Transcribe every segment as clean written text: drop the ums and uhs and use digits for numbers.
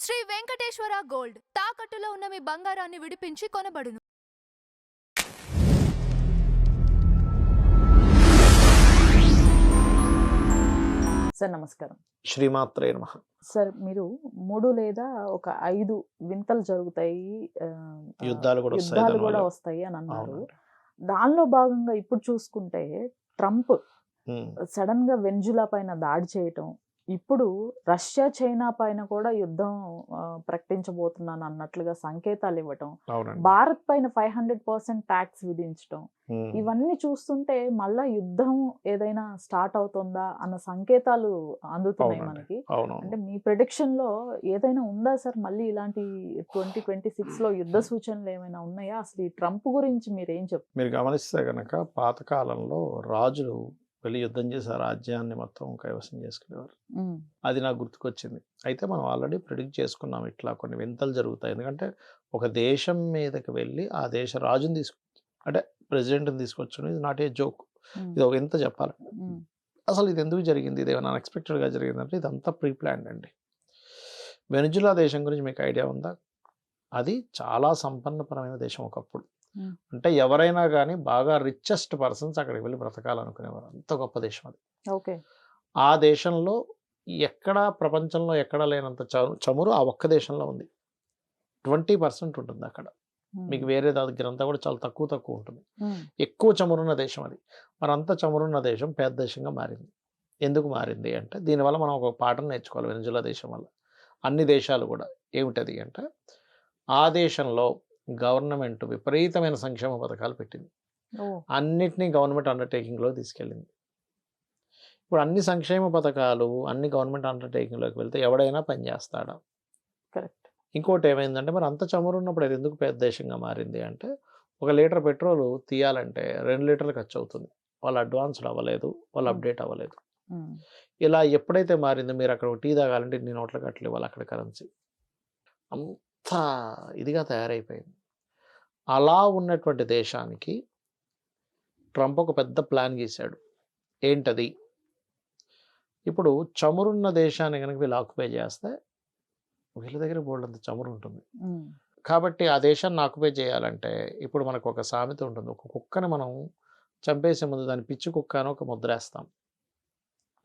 Shri Venkateswara gold తాకట్టులో ఉన్న మీ బంగారాన్ని విడిపించి కొనబడును. సార్ నమస్కారం. శ్రీమాత్రే నమః. సార్ మీరు 3 లేదా ఒక 5 వింతలు జరుగుతాయి, యుద్ధాలు కూడా వస్తాయి అని అన్నారు. అవునండి. దానిలో భాగంగా ఇప్పుడు చూసుకుంటే ట్రంప్ సడన్ గా వెనిజులా పైన దాడి చేయటం, ఇప్పుడు రష్యా చైనా పైన కూడా యుద్ధం ప్రకటించబోతున్నాను అన్నట్లుగా సంకేతాలు ఇవ్వటం, అవునండి. భారత్ పైన 500% ట్యాక్స్ విధించటం, ఇవన్నీ చూస్తుంటే మళ్ళా యుద్ధం ఏదైనా స్టార్ట్ అవుతుందా అన్న సంకేతాలు అందుతున్నాయి మనకి. అంటే మీ ప్రెడిక్షన్ లో ఏదైనా ఉందా సార్? మళ్ళీ ఇలాంటి 2026 లో యుద్ధ సూచనలు ఏమైనా ఉన్నాయా? అసలు ఈ ట్రంప్ గురించి మీరు ఏం చెప్తారు? మీరు గమనిస్తే కనుక పాతకాలంలో రాజులు వెళ్ళి యుద్ధం చేసి ఆ రాజ్యాన్ని మొత్తం కైవసం చేసుకునేవారు. అది నాకు గుర్తుకొచ్చింది. అయితే మనం ఆల్రెడీ ప్రిడిక్ట్ చేసుకున్నాం ఇట్లా కొన్ని వింతలు జరుగుతాయి. ఎందుకంటే ఒక దేశం మీదకి వెళ్ళి ఆ దేశ రాజుని అంటే ప్రెసిడెంట్ని తీసుకొచ్చడం ఇది నాట్ ఏ జోక్. ఇది ఒక వింత చెప్పాలి. అసలు ఇది ఎందుకు జరిగింది? ఇది ఏమైనా అన్ఎక్స్పెక్టెడ్గా జరిగిందంటే ఇదంతా ప్రీ ప్లాన్డ్ అండి. వెనిజులా దేశం గురించి మీకు ఐడియా ఉందా? అది చాలా సంపన్నపరమైన దేశం ఒకప్పుడు. అంటే ఎవరైనా కానీ బాగా రిచెస్ట్ పర్సన్స్ అక్కడికి వెళ్ళి బ్రతకాలనుకునేవారు. అంత గొప్ప దేశం అది. ఓకే. ఆ దేశంలో ఎక్కడా ప్రపంచంలో ఎక్కడా లేనంత చమురు ఆ ఒక్క దేశంలో ఉంది. 20% ఉంటుంది అక్కడ. మీకు వేరే దగ్గర అంతా కూడా చాలా తక్కువ ఉంటుంది. ఎక్కువ చమురున్న దేశం అది. మరి అంత చమురున్న దేశం పేద దేశంగా మారింది. ఎందుకు మారింది అంటే దీనివల్ల మనం ఒక పాఠం నేర్చుకోవాలి వెనిజులా దేశం వల్ల. అన్ని దేశాలు కూడా ఏమిటది అంటే ఆ దేశంలో గవర్నమెంట్ విపరీతమైన సంక్షేమ పథకాలు పెట్టింది. అన్నిటినీ గవర్నమెంట్ అండర్టేకింగ్లో తీసుకెళ్ళింది. ఇప్పుడు అన్ని సంక్షేమ పథకాలు అన్ని గవర్నమెంట్ అండర్టేకింగ్లోకి వెళ్తే ఎవడైనా పనిచేస్తాడా? కరెక్ట్. ఇంకోటి ఏమైందంటే మరి అంత చమురు ఉన్నప్పుడు అది ఎందుకు పెద్ద దేశంగా మారింది అంటే 1 లీటర్ పెట్రోల్ తీయాలంటే 2 లీటర్లు ఖర్చు అవుతుంది. వాళ్ళు అడ్వాన్స్డ్ అవ్వలేదు, వాళ్ళు అప్డేట్ అవ్వలేదు. ఇలా ఎప్పుడైతే మారిందో మీరు అక్కడ టీ తాగాలంటే ఇన్ని నోట్ల కట్టలు ఇవ్వాలి అక్కడ కరెన్సీ. అంత ఇదిగా తయారైపోయింది. అలా ఉన్నటువంటి దేశానికి ట్రంప్ ఒక పెద్ద ప్లాన్ గీశాడు. ఏంటది? ఇప్పుడు చమురున్న దేశాన్ని కనుక వీళ్ళు ఆక్యుపై చేస్తే వీళ్ళ దగ్గర బోల్డంత చమురు ఉంటుంది. కాబట్టి ఆ దేశాన్ని ఆక్యుపై చేయాలంటే ఇప్పుడు మనకు ఒక సామెత ఉంటుంది. ఒక కుక్కని మనం చంపేసే ముందు దాన్ని పిచ్చి కుక్క అని ఒక ముద్రేస్తాం.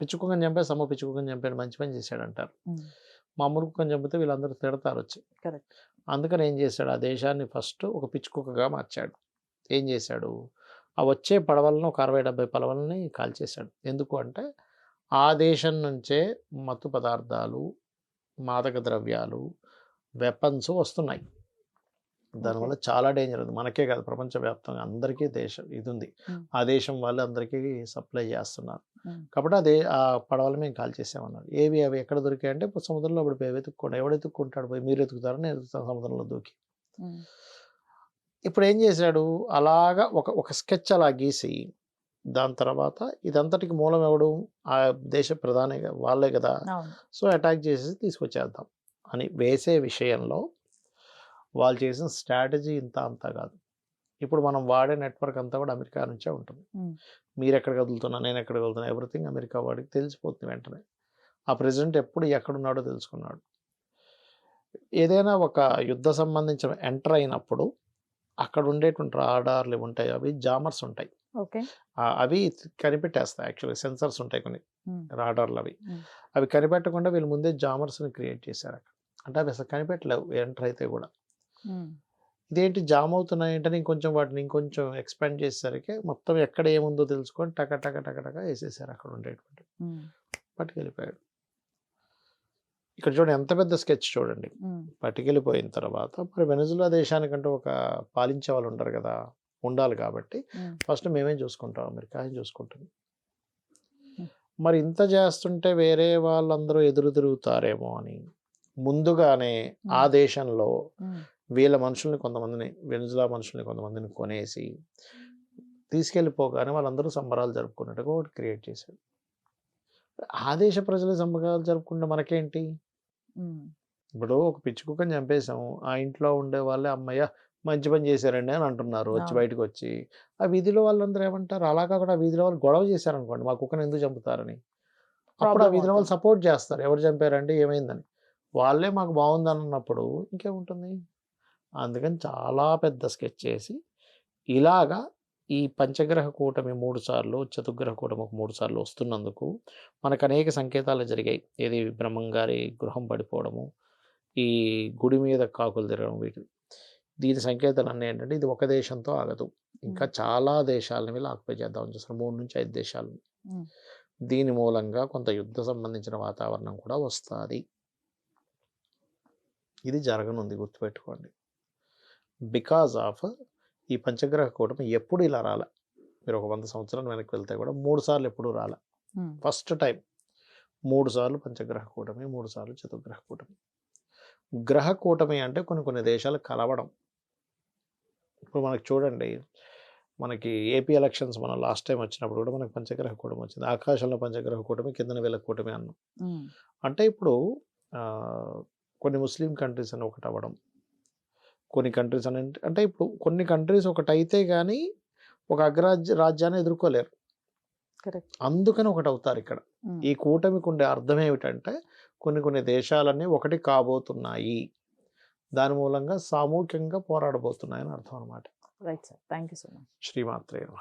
పిచ్చి కుక్కని చంపేసి అమ్మ పిచ్చి కుక్కని చంపాడు మంచి పని చేశాడు అంటారు. మామూలు కుక్కని చంపితే వీళ్ళందరూ తిడతారు వచ్చి. కరెక్ట్. అందుకని ఏం చేశాడు? ఆ దేశాన్ని ఫస్ట్ ఒక పిచ్చి కుక్కగా మార్చాడు. ఏం చేశాడు? ఆ వచ్చే పడవలను ఒక 60-70 పడవలని కాల్చేశాడు. ఎందుకు అంటే ఆ దేశం నుంచే మత్తు పదార్థాలు, మాదక ద్రవ్యాలు, వెపన్స్ వస్తున్నాయి. దానివల్ల చాలా డేంజర్ ఉంది. మనకే కాదు ప్రపంచవ్యాప్తంగా అందరికీ ఇది ఉంది. ఆ దేశం వాళ్ళు అందరికీ సప్లై చేస్తున్నారు. కాబట్టి ఆ పడవలు మేము కాల్ చేసామన్నారు. అవి ఎక్కడ దొరికాయంటే ఇప్పుడు సముద్రంలో పడిపోయి వెతుక్కోండి. ఎవడు ఎత్తుక్కుంటాడు? పోయి మీరు ఎత్తుకుతారో నేను ఎత్తుకుతాను సముద్రంలో దూకి. ఇప్పుడు ఏం చేశాడు? అలాగా ఒక స్కెచ్ అలా గీసి దాని తర్వాత ఇదంతటికి మూలం ఎవడు? ఆ దేశ ప్రధాని వాళ్ళే కదా. సో అటాక్ చేసేసి తీసుకొచ్చేద్దాం అని వేసే విషయంలో వాళ్ళు చేసిన స్ట్రాటజీ ఇంత అంతా కాదు. ఇప్పుడు మనం వాడే నెట్వర్క్ అంతా కూడా అమెరికా నుంచే ఉంటుంది. మీరు ఎక్కడ కదులుతున్నా, నేను ఎక్కడ కదులుతున్నా, ఎవ్రీథింగ్ అమెరికా వాడికి తెలిసిపోతుంది వెంటనే. ఆ ప్రెసిడెంట్ ఎప్పుడు ఎక్కడున్నాడో తెలుసుకున్నాడు. ఏదైనా ఒక యుద్ధ సంబంధించిన ఎంటర్ అయినప్పుడు అక్కడ ఉండేటువంటి రాడార్లు ఉంటాయి, అవి జామర్స్ ఉంటాయి. అవి కనిపెట్టేస్తాయి. యాక్చువల్లీ సెన్సర్స్ ఉంటాయి కొన్ని రాడార్లు. అవి కనిపెట్టకుండా వీళ్ళు ముందే జామర్స్ని క్రియేట్ చేశారు అక్కడ. అంటే అవి అసలు కనిపెట్టలేవు ఎంటర్ అయితే కూడా. ఇదేంటి జామ్ అవుతున్నాయి అంటే వాటిని ఇంకొంచెం ఎక్స్పాండ్ చేసేసరికి మొత్తం ఎక్కడ ఏముందో తెలుసుకొని టక టక టక టక వేసేసారు అక్కడ ఉండేటువంటి. పట్టుకెళ్ళిపోయాడు. ఇక్కడ చూడండి ఎంత పెద్ద స్కెచ్ చూడండి. పట్టుకెళ్ళిపోయిన తర్వాత మరి వెనిజులా దేశానికంటూ ఒక పాలించే వాళ్ళు ఉంటారు కదా, ఉండాలి. కాబట్టి ఫస్ట్ మేమేం చూసుకుంటాం, అమెరికా ఏం చూసుకుంటుంది. మరి ఇంత చేస్తుంటే వేరే వాళ్ళందరూ ఎదురు తిరుగుతారేమో అని ముందుగానే ఆ దేశంలో వీళ్ళ మనుషుల్ని కొంతమందిని, వెనిజులా మనుషుల్ని కొంతమందిని కొనేసి తీసుకెళ్ళిపోగానే వాళ్ళందరూ సంబరాలు జరుపుకున్నట్టుగా ఒకటి క్రియేట్ చేశాడు. ఆ దేశ ప్రజలు సంబరాలు జరుపుకుంటే మనకేంటి? ఇప్పుడు ఒక పిచ్చి కుక్కని చంపేశాము, ఆ ఇంట్లో ఉండే వాళ్ళే అమ్మయ్య మంచి పని చేశారండి అని అంటున్నారు వచ్చి బయటకు వచ్చి. ఆ వీధిలో వాళ్ళందరూ ఏమంటారు? అలా కాకుండా ఆ వీధిలో వాళ్ళు గొడవ చేశారనుకోండి, మా కుక్కని ఎందుకు చంపుతారని, అప్పుడు ఆ వీధిలో వాళ్ళు సపోర్ట్ చేస్తారు. ఎవరు చంపారండి, ఏమైందని. వాళ్ళే మాకు బాగుందని అన్నప్పుడు ఇంకేముంటుంది. అందుకని చాలా పెద్ద స్కెచ్ చేసి ఇలాగా ఈ పంచగ్రహ కూటమి 3 సార్లు, చతుర్గ్రహ కూటమి ఒక 3 సార్లు వస్తున్నందుకు మనకు అనేక సంకేతాలు జరిగాయి. ఏది బ్రహ్మం గారి గృహం పడిపోవడము, ఈ గుడి మీద కాకులు తిరగడం, దీని సంకేతాలన్నీ ఏంటంటే ఇది ఒక దేశంతో ఆగదు. ఇంకా చాలా దేశాలని వీళ్ళు ఆక్యుపై చేద్దామని చూస్తారు. 3-5 దేశాలని. దీని మూలంగా కొంత యుద్ధ సంబంధించిన వాతావరణం కూడా వస్తుంది. ఇది జరగనుంది, గుర్తుపెట్టుకోండి. బికాజ్ ఆఫ్ ఈ పంచగ్రహ కూటమి ఎప్పుడు ఇలా రాలే. మీరు ఒక 100 సంవత్సరాలు వెనక్కి వెళ్తే కూడా 3 సార్లు ఎప్పుడు రాలే. ఫస్ట్ టైం 3 సార్లు పంచగ్రహ కూటమి, 3 సార్లు చతుర్గ్రహ కూటమి. గ్రహ కూటమి అంటే కొన్ని దేశాలు కలవడం. ఇప్పుడు మనకి చూడండి, మనకి ఏపీ ఎలక్షన్స్ మనం లాస్ట్ టైం వచ్చినప్పుడు కూడా మనకి పంచగ్రహ కూటమి వచ్చింది. ఆకాశంలో పంచగ్రహ కూటమి, కిందన వీళ్ళ కూటమి అన్నాం. అంటే ఇప్పుడు కొన్ని ముస్లిం కంట్రీస్ అని ఒకటి అవ్వడం, కొన్ని కంట్రీస్ అని అంటే ఇప్పుడు కొన్ని కంట్రీస్ ఒకటైతే కానీ ఒక రాజ్యాన్ని ఎదుర్కోలేరు. అందుకని ఒకటి అవుతారు ఇక్కడ. ఈ కూటమికి ఉండే అర్థం ఏమిటంటే కొన్ని దేశాలన్నీ ఒకటి కాబోతున్నాయి, దాని మూలంగా సామూహికంగా పోరాడబోతున్నాయని అర్థం అనమాట. Right sir, thank you so much. శ్రీమాత్రే నమః.